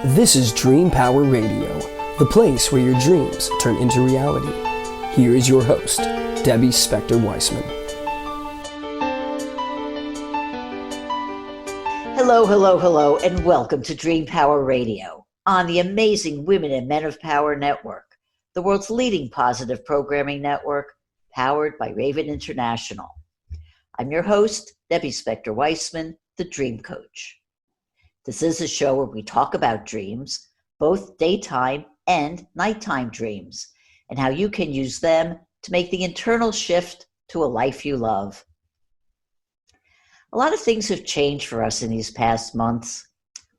This is Dream Power Radio, the place where your dreams turn into reality. Here is your host, Debbie Spector-Weissman. Hello, and welcome to Dream Power Radio on the amazing Women and Men of Power Network, the world's leading positive programming network, powered by Raven International. I'm your host, Debbie Spector-Weissman, the Dream Coach. This is a show where we talk about dreams, both daytime and nighttime dreams, and how you can use them to make the internal shift to a life you love. A lot of things have changed for us in these past months.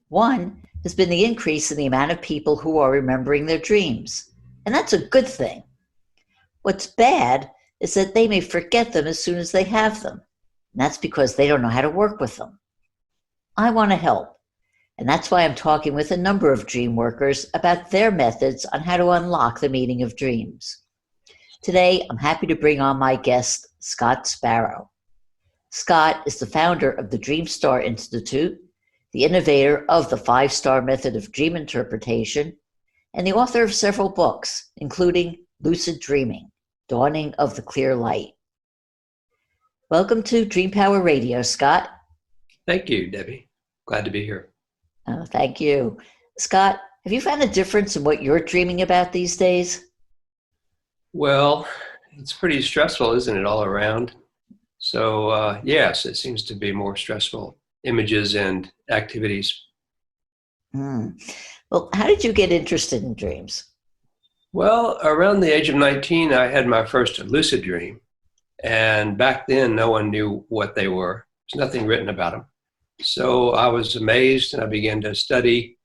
One has been the increase in the amount of people who are remembering their dreams, and that's a good thing. What's bad is that they may forget them as soon as they have them, and that's because they don't know how to work with them. I want to help. And that's why I'm talking with a number of dream workers about their methods on how to unlock the meaning of dreams. Today, I'm happy to bring on my guest, Scott Sparrow. Scott is the founder of the Dream Star Institute, the innovator of the 5-star method of dream interpretation, and the author of several books, including Lucid Dreaming, Dawning of the Clear Light. Welcome to Dream Power Radio, Scott. Thank you, Debbie. Glad to be here. Oh, thank you. Scott, have you found a difference in what you're dreaming about these days? Well, it's pretty stressful, isn't it, all around? So, yes, it seems to be more stressful images and activities. Well, how did you get interested in dreams? Well, around the age of 19, I had my first lucid dream. And back then, no one knew what they were. There's nothing written about them. So I was amazed, and I began to study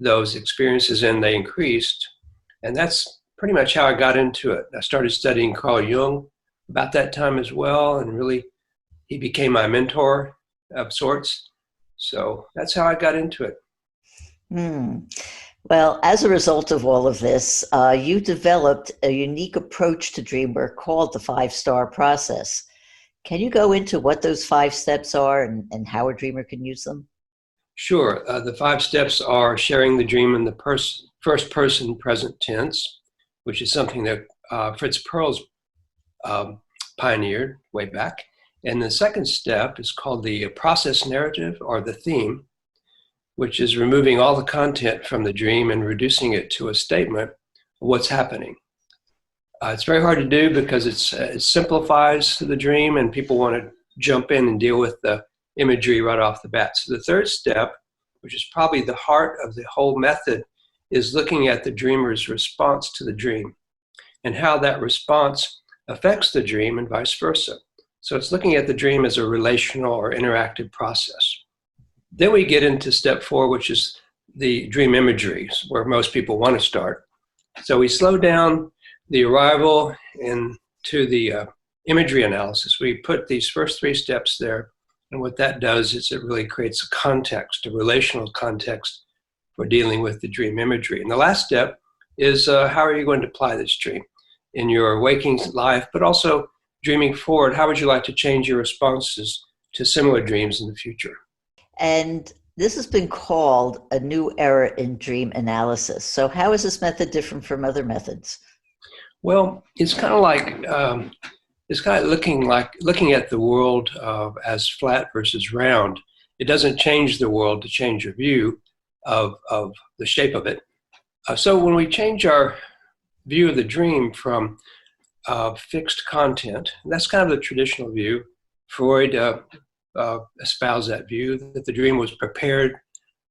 those experiences, and they increased. And that's pretty much how I got into it. I started studying Carl Jung about that time as well, and really he became my mentor of sorts. So that's how I got into it. Well, as a result of all of this, you developed a unique approach to dream work called the 5-star process. Can you go into what those 5 steps are and how a dreamer can use them? Sure. The 5 steps are sharing the dream in the first person present tense, which is something that Fritz Perls pioneered way back. And the second step is called the process narrative, or the theme, which is removing all the content from the dream and reducing it to a statement of what's happening. It's very hard to do because it simplifies the dream, and people want to jump in and deal with the imagery right off the bat. So the third step, which is probably the heart of the whole method, is looking at the dreamer's response to the dream and how that response affects the dream and vice versa. So it's looking at the dream as a relational or interactive process. Then we get into step 4, which is the dream imagery, where most people want to start. So we slow down the arrival into the imagery analysis. We put these first 3 steps there, and what that does is it really creates a context, a relational context for dealing with the dream imagery. And the last step is how are you going to apply this dream in your waking life, but also dreaming forward. How would you like to change your responses to similar dreams in the future? And this has been called a new era in dream analysis. So how is this method different from other methods? Well, it's kind of like looking at the world as flat versus round. It doesn't change the world to change your view of the shape of it. So when we change our view of the dream from fixed content, and that's kind of the traditional view. Freud espoused that view, that the dream was prepared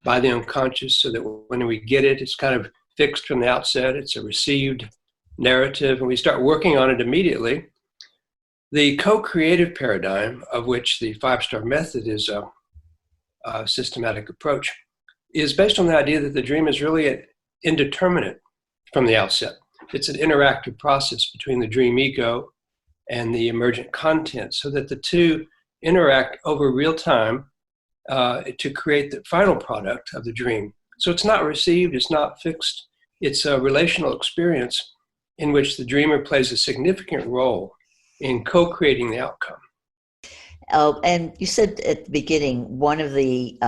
by the unconscious so that when we get it, it's kind of fixed from the outset. It's a received narrative, and we start working on it immediately. The co-creative paradigm, of which the 5-star method is a systematic approach, is based on the idea that the dream is really indeterminate from the outset. It's an interactive process between the dream ego and the emergent content, so that the two interact over real time to create the final product of the dream. So it's not received, it's not fixed, it's a relational experience in which the dreamer plays a significant role in co-creating the outcome. And you said at the beginning, one of the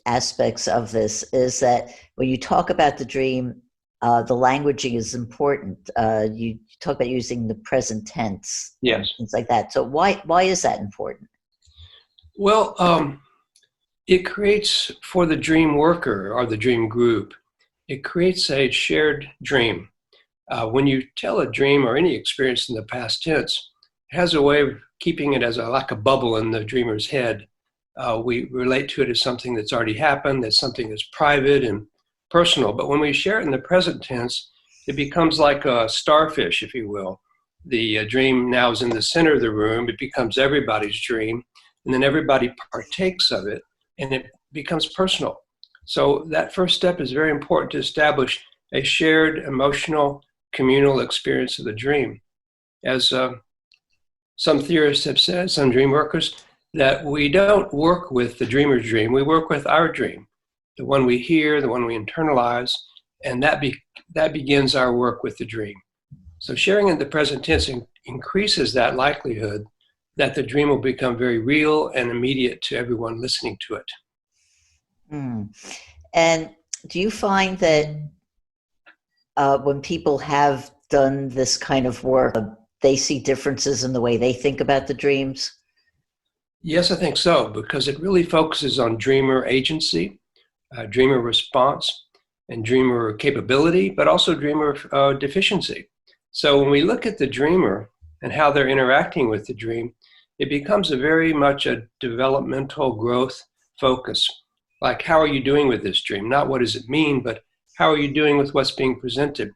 aspects of this is that when you talk about the dream, the languaging is important. You talk about using the present tense, Yes. things like that. So why is that important? Well, it creates, for the dream worker or the dream group, it creates a shared dream. When you tell a dream or any experience in the past tense, it has a way of keeping it as like a bubble in the dreamer's head. We relate to it as something that's already happened, that's something that's private and personal. But when we share it in the present tense, it becomes like a starfish, if you will. The dream now is in the center of the room. It becomes everybody's dream, and then everybody partakes of it, and it becomes personal. So that first step is very important to establish a shared emotional communal experience of the dream. As some theorists have said, some dream workers, that we don't work with the dreamer's dream, we work with our dream, the one we hear, the one we internalize, and that begins our work with the dream. So sharing in the present tense increases that likelihood that the dream will become very real and immediate to everyone listening to it. And do you find that when people have done this kind of work, they see differences in the way they think about the dreams? Yes, I think so, because it really focuses on dreamer agency, dreamer response, and dreamer capability, but also dreamer deficiency. So when we look at the dreamer and how they're interacting with the dream, it becomes very much a developmental growth focus. Like, how are you doing with this dream? Not what does it mean, but how are you doing with what's being presented?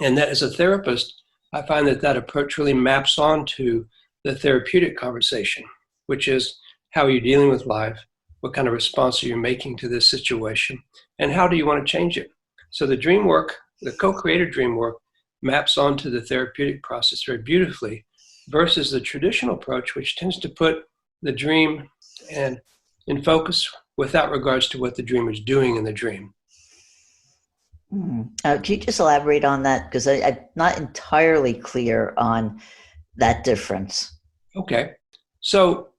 And that, as a therapist, I find that approach really maps onto the therapeutic conversation, which is, how are you dealing with life? What kind of response are you making to this situation? And how do you want to change it? So the dream work, the co-created dream work, maps onto the therapeutic process very beautifully, versus the traditional approach, which tends to put the dream in focus without regards to what the dreamer is doing in the dream. Can you just elaborate on that? Because I'm not entirely clear on that difference. Okay. So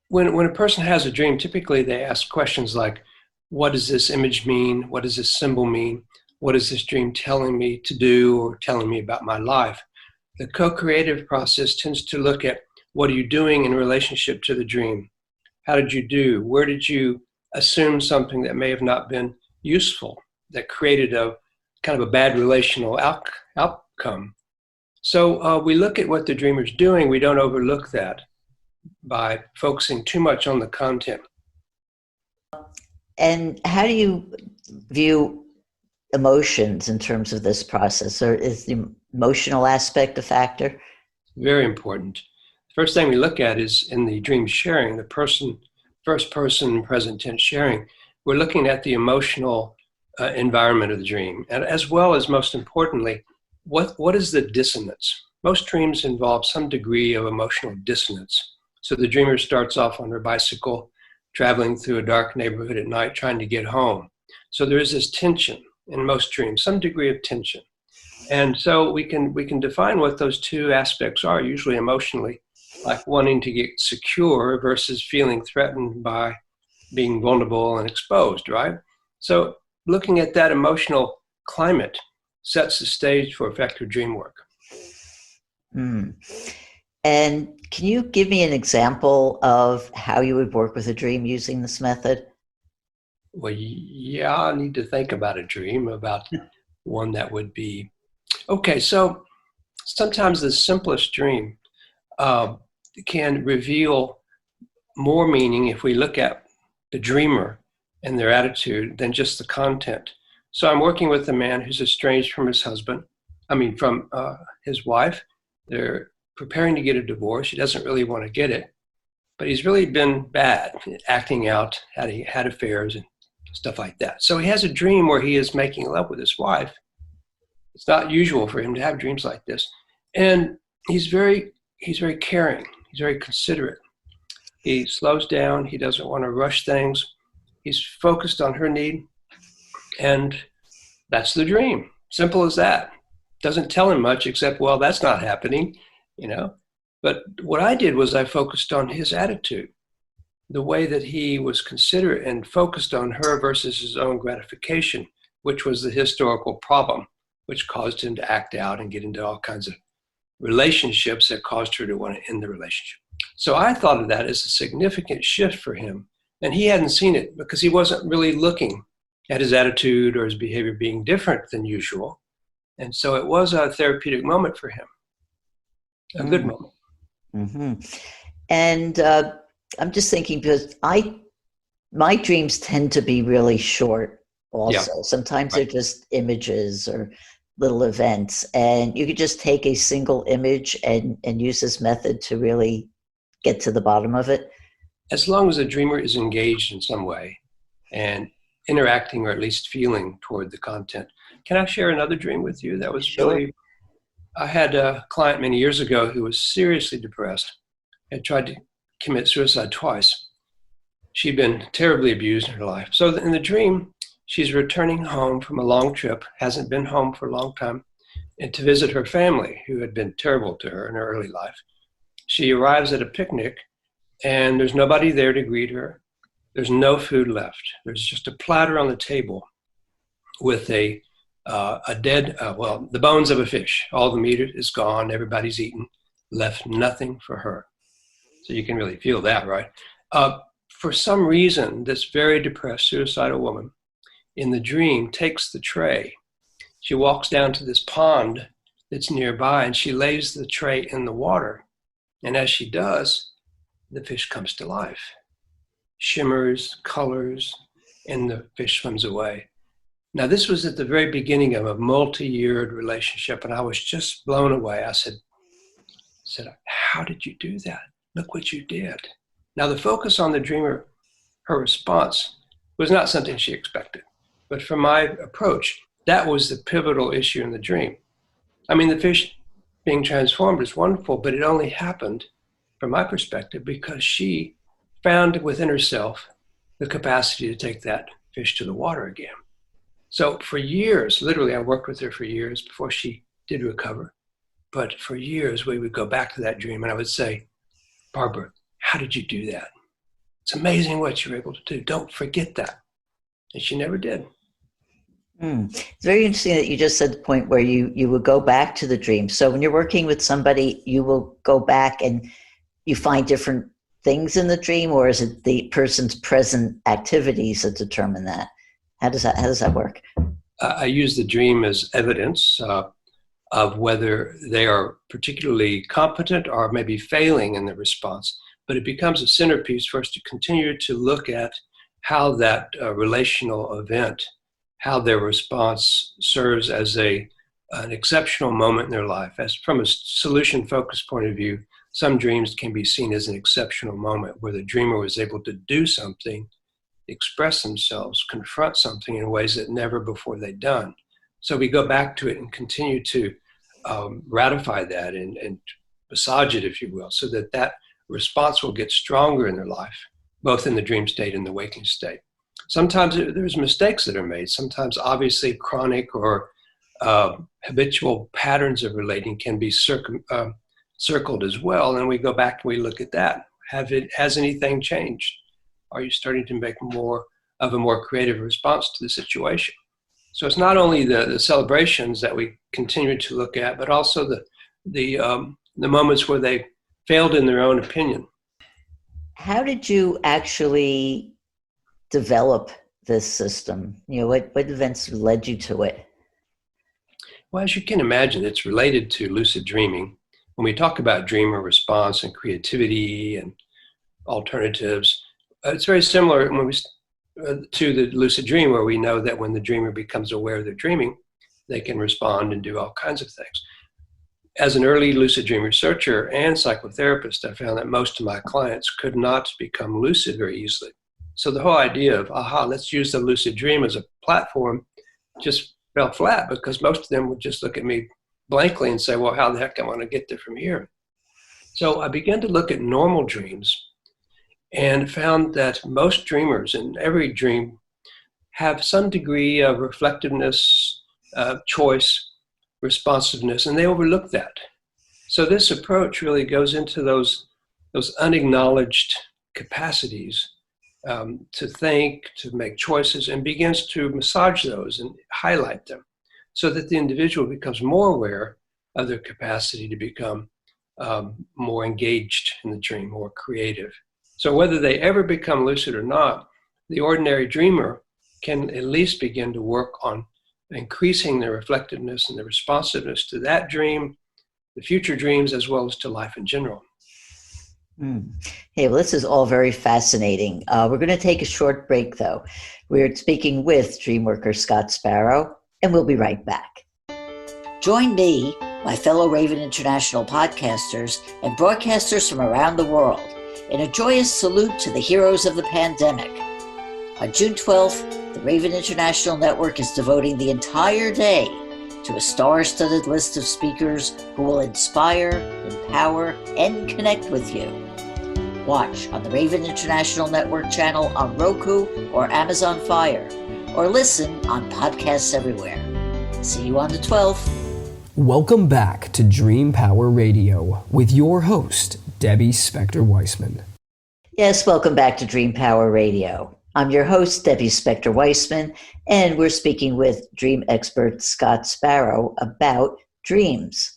when a person has a dream, typically they ask questions like, what does this image mean? What does this symbol mean? What is this dream telling me to do or telling me about my life? The co-creative process tends to look at, what are you doing in relationship to the dream? How did you do? Where did you assume something that may have not been useful, that created a kind of a bad relational outcome? So we look at what the dreamer's doing. We don't overlook that by focusing too much on the content. And how do you view emotions in terms of this process? Or is the emotional aspect a factor? Very important. First thing we look at is in the dream sharing, the first person present tense sharing, we're looking at the emotional environment of the dream, and as well as, most importantly, what is the dissonance? Most dreams involve some degree of emotional dissonance. So the dreamer starts off on her bicycle, traveling through a dark neighborhood at night, trying to get home. So there is this tension in most dreams, some degree of tension. And so we can define what those two aspects are, usually emotionally, like wanting to get secure versus feeling threatened by being vulnerable and exposed, right? So looking at that emotional climate sets the stage for effective dream work. And can you give me an example of how you would work with a dream using this method? Well, yeah, I need to think about a dream, about one that would be, okay, so sometimes the simplest dream can reveal more meaning if we look at the dreamer and their attitude than just the content. So I'm working with a man who's estranged from his from his wife. They're preparing to get a divorce. He doesn't really want to get it, but he's really been bad, acting out, had affairs and stuff like that. So he has a dream where he is making love with his wife. It's not usual for him to have dreams like this. And he's very caring. He's very considerate. He slows down. He doesn't want to rush things. He's focused on her need. And that's the dream. Simple as that. Doesn't tell him much except, well, that's not happening, But what I did was I focused on his attitude. the way that he was considerate and focused on her versus his own gratification, which was the historical problem, which caused him to act out and get into all kinds of relationships that caused her to want to end the relationship. So I thought of that as a significant shift for him. And he hadn't seen it because he wasn't really looking at his attitude or his behavior being different than usual. And so it was a therapeutic moment for him, a good moment. Mm-hmm. And I'm just thinking, because my dreams tend to be really short also. Yeah. Sometimes they're just images or little events. And you could just take a single image and use this method to really get to the bottom of it. As long as the dreamer is engaged in some way and interacting or at least feeling toward the content. Can I share another dream with you? That was Sure. really, I had a client many years ago who was seriously depressed, had tried to commit suicide twice. She'd been terribly abused in her life. So in the dream, she's returning home from a long trip, hasn't been home for a long time, and to visit her family, who had been terrible to her in her early life. She arrives at a picnic, and there's nobody there to greet her. There's no food left. There's just a platter on the table with the bones of a fish. All the meat is gone. Everybody's eaten. Left nothing for her. So you can really feel that, right? For some reason, this very depressed, suicidal woman in the dream takes the tray. She walks down to this pond that's nearby, and she lays the tray in the water. And as she does, the fish comes to life. Shimmers, colors, and the fish swims away. Now, this was at the very beginning of a multi-year relationship, and I was just blown away. I said, how did you do that? Look what you did. Now, the focus on the dreamer, her response, was not something she expected. But from my approach, that was the pivotal issue in the dream. I mean, the fish being transformed is wonderful, but it only happened, from my perspective, because she found within herself the capacity to take that fish to the water again. So for years, literally, I worked with her for years before she did recover. But for years, we would go back to that dream and I would say, Barbara, how did you do that? It's amazing what you're able to do. Don't forget that. And she never did. It's very interesting that you just said the point where you would go back to the dream. So when you're working with somebody, you will go back and you find different things in the dream, or is it the person's present activities that determine that? How does that work? I use the dream as evidence of whether they are particularly competent or maybe failing in the response. But it becomes a centerpiece for us to continue to look at how that relational event, how their response serves as an exceptional moment in their life. As from a solution-focused point of view, some dreams can be seen as an exceptional moment where the dreamer was able to do something, express themselves, confront something in ways that never before they'd done. So we go back to it and continue to ratify that and massage it, if you will, so that that response will get stronger in their life, both in the dream state and the waking state. Sometimes there's mistakes that are made. Sometimes obviously chronic or habitual patterns of relating can be circled as well. And we go back and we look at that. Has anything changed? Are you starting to make more of a more creative response to the situation? So it's not only the celebrations that we continue to look at, but also the moments where they failed in their own opinion. How did you actually develop this system? What events led you to it? Well, as you can imagine, it's related to lucid dreaming. When we talk about dreamer response and creativity and alternatives, it's very similar when to the lucid dream, where we know that when the dreamer becomes aware they're dreaming, they can respond and do all kinds of things. As an early lucid dream researcher and psychotherapist, I found that most of my clients could not become lucid very easily. So the whole idea of, let's use the lucid dream as a platform just fell flat, because most of them would just look at me blankly and say, well, how the heck am I going to get there from here? So I began to look at normal dreams and found that most dreamers in every dream have some degree of reflectiveness, choice, responsiveness, and they overlook that. So this approach really goes into those unacknowledged capacities to think, to make choices, and begins to massage those and highlight them so that the individual becomes more aware of their capacity to become more engaged in the dream, more creative. So whether they ever become lucid or not, the ordinary dreamer can at least begin to work on increasing their reflectiveness and their responsiveness to that dream, the future dreams, as well as to life in general. Hey, well, this is all very fascinating. We're going to take a short break, though. We're speaking with dreamworker Scott Sparrow, and we'll be right back. Join me, my fellow Raven International podcasters, and broadcasters from around the world in a joyous salute to the heroes of the pandemic. On June 12th, the Raven International Network is devoting the entire day to a star-studded list of speakers who will inspire, empower, and connect with you. Watch on the Raven International Network channel on Roku or Amazon Fire, or listen on podcasts everywhere. See you on the 12th. Welcome back to Dream Power Radio with your host, Debbie Spector-Weissman. Yes, welcome back to Dream Power Radio. I'm your host, Debbie Spector-Weissman, and we're speaking with dream expert Scott Sparrow about dreams.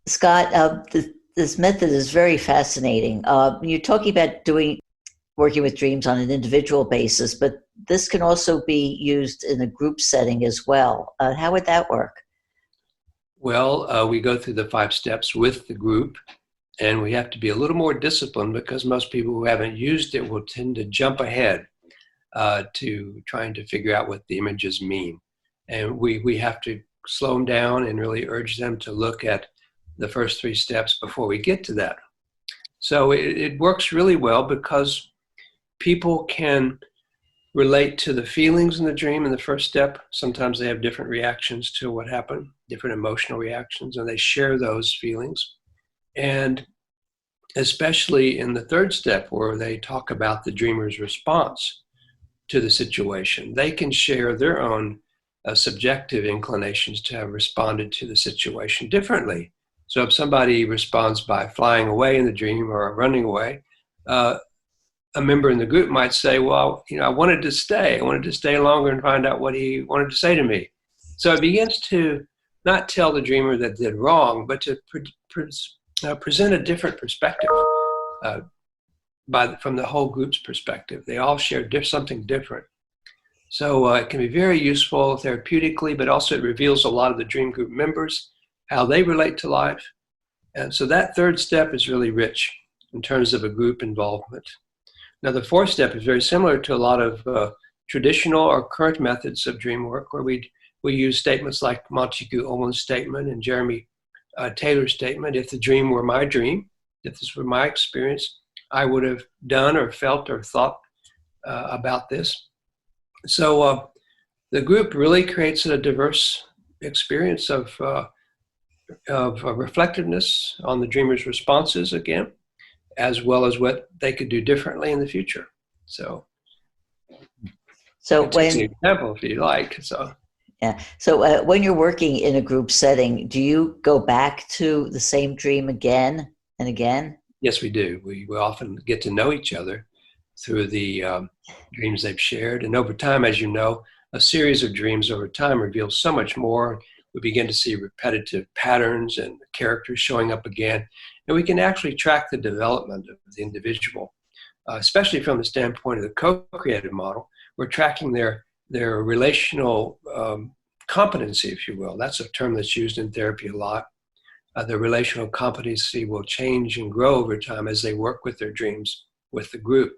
Scott, this method is very fascinating. You're talking about working with dreams on an individual basis, but this can also be used in a group setting as well. How would that work? Well, we go through the 5 steps with the group, and we have to be a little more disciplined because most people who haven't used it will tend to jump ahead to trying to figure out what the images mean. And we have to slow them down and really urge them to look at the first 3 steps before we get to that. So it works really well because people can relate to the feelings in the dream in the first step. Sometimes they have different reactions to what happened, different emotional reactions, and they share those feelings. And especially in the 3rd step, where they talk about the dreamer's response to the situation, they can share their own subjective inclinations to have responded to the situation differently. So if somebody responds by flying away in the dream or running away, a member in the group might say, well, I wanted to stay. I wanted to stay longer and find out what he wanted to say to me. So it begins to not tell the dreamer that they did wrong, but to present a different perspective from the whole group's perspective. They all share something different. So it can be very useful therapeutically, but also it reveals a lot of the dream group members, how they relate to life. And so that 3rd step is really rich in terms of a group involvement. Now, the 4th step is very similar to a lot of traditional or current methods of dream work, where we use statements like Montague Owen's statement and Jeremy Taylor's statement. If the dream were my dream, if this were my experience, I would have done or felt or thought about this. So the group really creates a diverse experience of reflectiveness on the dreamer's responses again, as well as what they could do differently in the future. So when an example, if you like. So when you're working in a group setting, do you go back to the same dream again and again? Yes, we do. We often get to know each other through the dreams they've shared. And over time, as you know, a series of dreams over time reveals so much more. We begin to see repetitive patterns and characters showing up again. And we can actually track the development of the individual, especially from the standpoint of the co-creative model. We're tracking their relational competency, if you will. That's a term that's used in therapy a lot. The relational competency will change and grow over time as they work with their dreams with the group.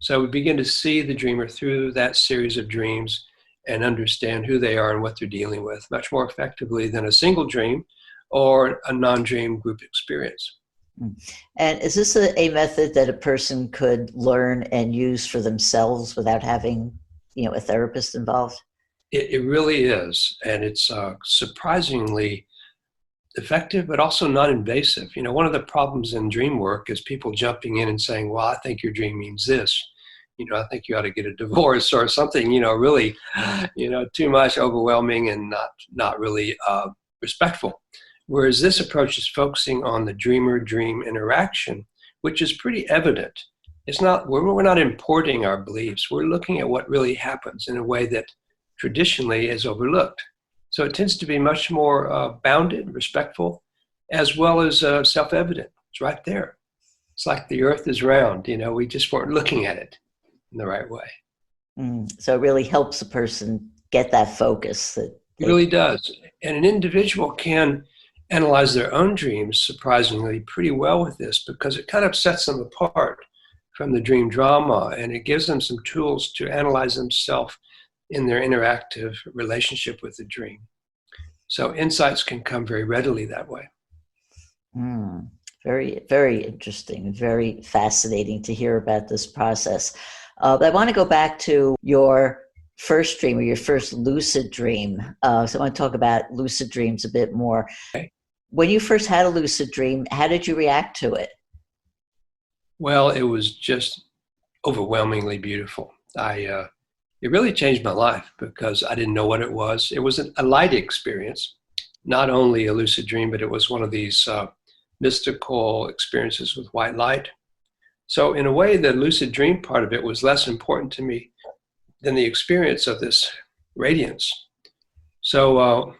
So we begin to see the dreamer through that series of dreams and understand who they are and what they're dealing with much more effectively than a single dream or a non-dream group experience. And is this a method that a person could learn and use for themselves without having, a therapist involved? It really is. And it's surprisingly effective, but also non-invasive. One of the problems in dream work is people jumping in and saying, well, I think your dream means this. I think you ought to get a divorce or something, really, too much, overwhelming and not really respectful. Whereas this approach is focusing on the dreamer-dream interaction, which is pretty evident It's not, we're not importing our beliefs. We're looking at what really happens in a way that traditionally is overlooked. So it tends to be much more bounded, respectful, as well as self-evident. It's right there. It's like the earth is round, we just weren't looking at it in the right way. So it really helps a person get that focus. It really does. And an individual can analyze their own dreams surprisingly pretty well with this, because it kind of sets them apart from the dream drama, and it gives them some tools to analyze themselves in their interactive relationship with the dream. So insights can come very readily that way. Very, very interesting. Very fascinating to hear about this process. I want to go back to your first dream, or your first lucid dream. So I want to talk about lucid dreams a bit more. Okay. When you first had a lucid dream, how did you react to it? Well, it was just overwhelmingly beautiful. It really changed my life because I didn't know what it was. It was a light experience, not only a lucid dream, but it was one of these mystical experiences with white light. So in a way, the lucid dream part of it was less important to me than the experience of this radiance. So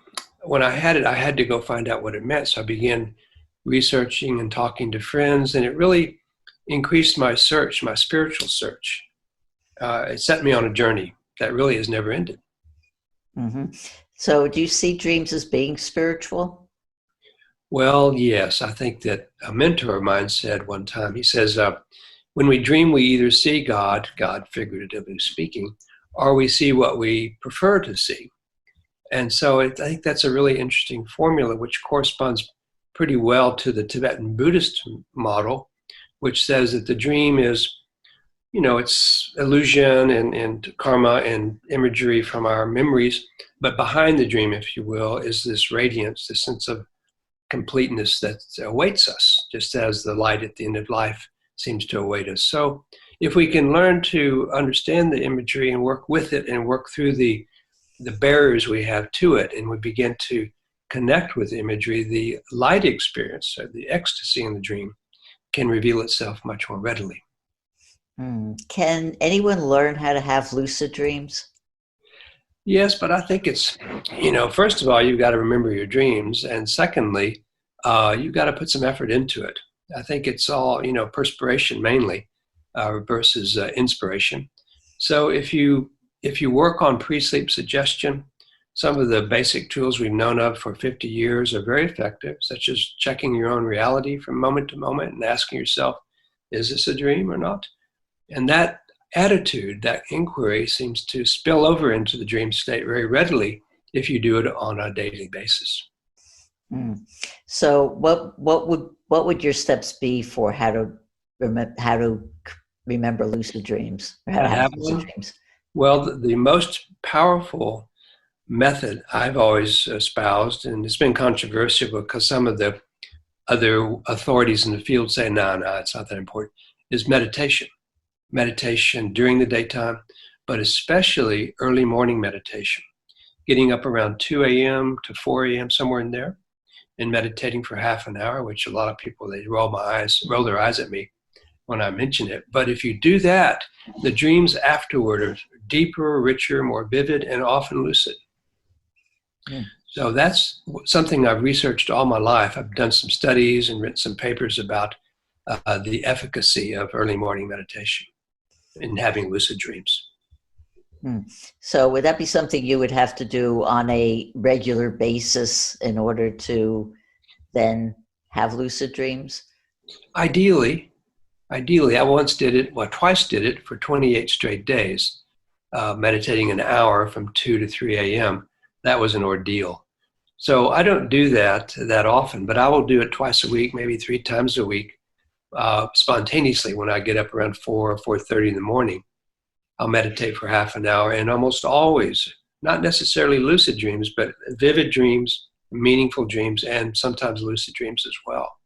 when I had it, I had to go find out what it meant. So I began researching and talking to friends, and it really increased my search, my spiritual search. It set me on a journey that really has never ended. Mm-hmm. So do you see dreams as being spiritual? Well, yes. I think that a mentor of mine said one time, he says, when we dream, we either see God figuratively speaking, or we see what we prefer to see. And so I think that's a really interesting formula, which corresponds pretty well to the Tibetan Buddhist model, which says that the dream is, it's illusion and karma and imagery from our memories. But behind the dream, if you will, is this radiance, this sense of completeness that awaits us, just as the light at the end of life seems to await us. So if we can learn to understand the imagery and work with it and work through the barriers we have to it, and we begin to connect with imagery, the light experience, or the ecstasy in the dream, can reveal itself much more readily. Can anyone learn how to have lucid dreams? Yes, but I think it's, first of all, you've got to remember your dreams. And secondly, you've got to put some effort into it. I think it's all, perspiration mainly versus inspiration. So if you work on pre-sleep suggestion, some of the basic tools we've known of for 50 years are very effective, such as checking your own reality from moment to moment and asking yourself, is this a dream or not? And that attitude, that inquiry, seems to spill over into the dream state very readily if you do it on a daily basis. So what would your steps be for how to remember lucid dreams, or how to have lucid dreams? Well, the most powerful method I've always espoused, and it's been controversial because some of the other authorities in the field say, no, it's not that important, is meditation. Meditation during the daytime, but especially early morning meditation. Getting up around 2 a.m. to 4 a.m., somewhere in there, and meditating for half an hour, which a lot of people, they roll their eyes at me when I mention it. But if you do that, the dreams afterward are deeper, richer, more vivid, and often lucid. So that's something I've researched all my life. I've done some studies and written some papers about the efficacy of early morning meditation in having lucid dreams. So would that be something you would have to do on a regular basis in order to then have lucid dreams? Ideally, I twice did it for 28 straight days, meditating an hour from 2 to 3 a.m. That was an ordeal. So I don't do that often, but I will do it twice a week, maybe 3 times a week, spontaneously when I get up around 4 or 4:30 in the morning. I'll meditate for half an hour, and almost always, not necessarily lucid dreams, but vivid dreams, meaningful dreams, and sometimes lucid dreams as well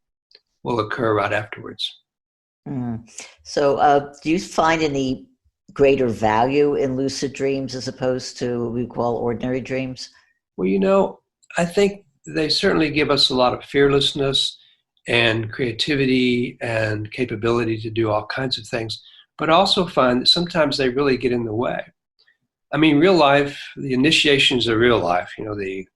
will occur right afterwards. So do you find any greater value in lucid dreams as opposed to what we call ordinary dreams? Well, I think they certainly give us a lot of fearlessness and creativity and capability to do all kinds of things, but also find that sometimes they really get in the way. I mean, real life, the initiations of real life, the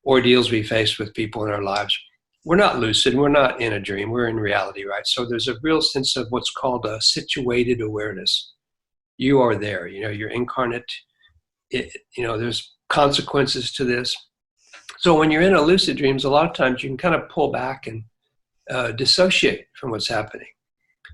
ordeals we face with people in our lives, we're not lucid, we're not in a dream, we're in reality, right? So there's a real sense of what's called a situated awareness. You are there, you're incarnate. There's consequences to this. So when you're in a lucid dreams, a lot of times you can kind of pull back and dissociate from what's happening.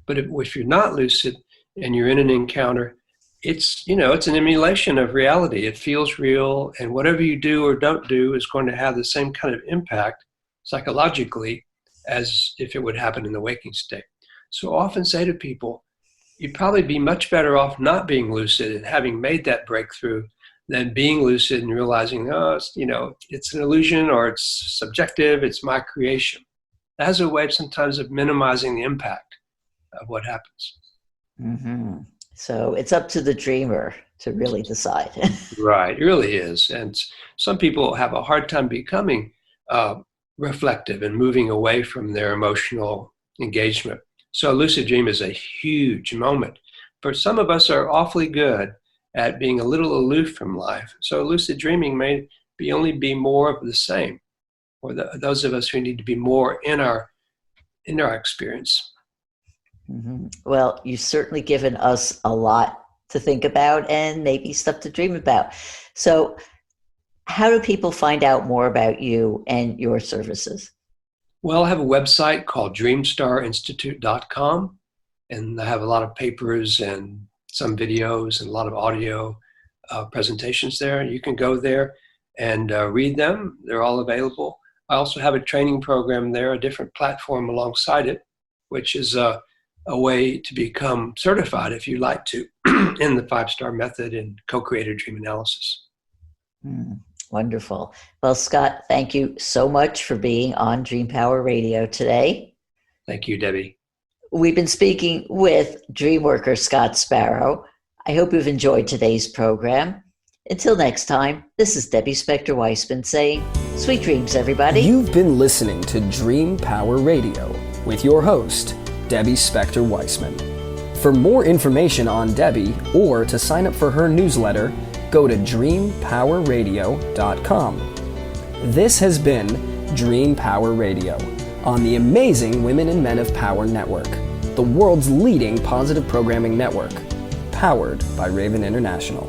But if you're not lucid and you're in an encounter, it's an emulation of reality. It feels real, and whatever you do or don't do is going to have the same kind of impact psychologically as if it would happen in the waking state. So I often say to people, you'd probably be much better off not being lucid and having made that breakthrough than being lucid and realizing, it's an illusion or it's subjective, it's my creation. That has a way sometimes of minimizing the impact of what happens. Mm-hmm. So it's up to the dreamer to really decide. Right, it really is. And some people have a hard time becoming reflective and moving away from their emotional engagement. So a lucid dream is a huge moment. For some of us are awfully good at being a little aloof from life. So lucid dreaming may only be more of the same, or those of us who need to be more in our experience. Mm-hmm. Well, you've certainly given us a lot to think about and maybe stuff to dream about. So how do people find out more about you and your services? Well, I have a website called dreamstarinstitute.com, and I have a lot of papers and some videos and a lot of audio presentations there. You can go there and read them. They're all available. I also have a training program there, a different platform alongside it, which is a way to become certified, if you'd like to, in the 5-star method and co-created dream analysis. Wonderful. Well, Scott, thank you so much for being on Dream Power Radio today. Thank you, Debbie. We've been speaking with dream worker Scott Sparrow. I hope you've enjoyed today's program. Until next time, this is Debbie Spector-Weissman saying, sweet dreams, everybody. You've been listening to Dream Power Radio with your host, Debbie Spector-Weissman. For more information on Debbie or to sign up for her newsletter, go to dreampowerradio.com. This has been Dream Power Radio on the amazing Women and Men of Power Network, the world's leading positive programming network, powered by Raven International.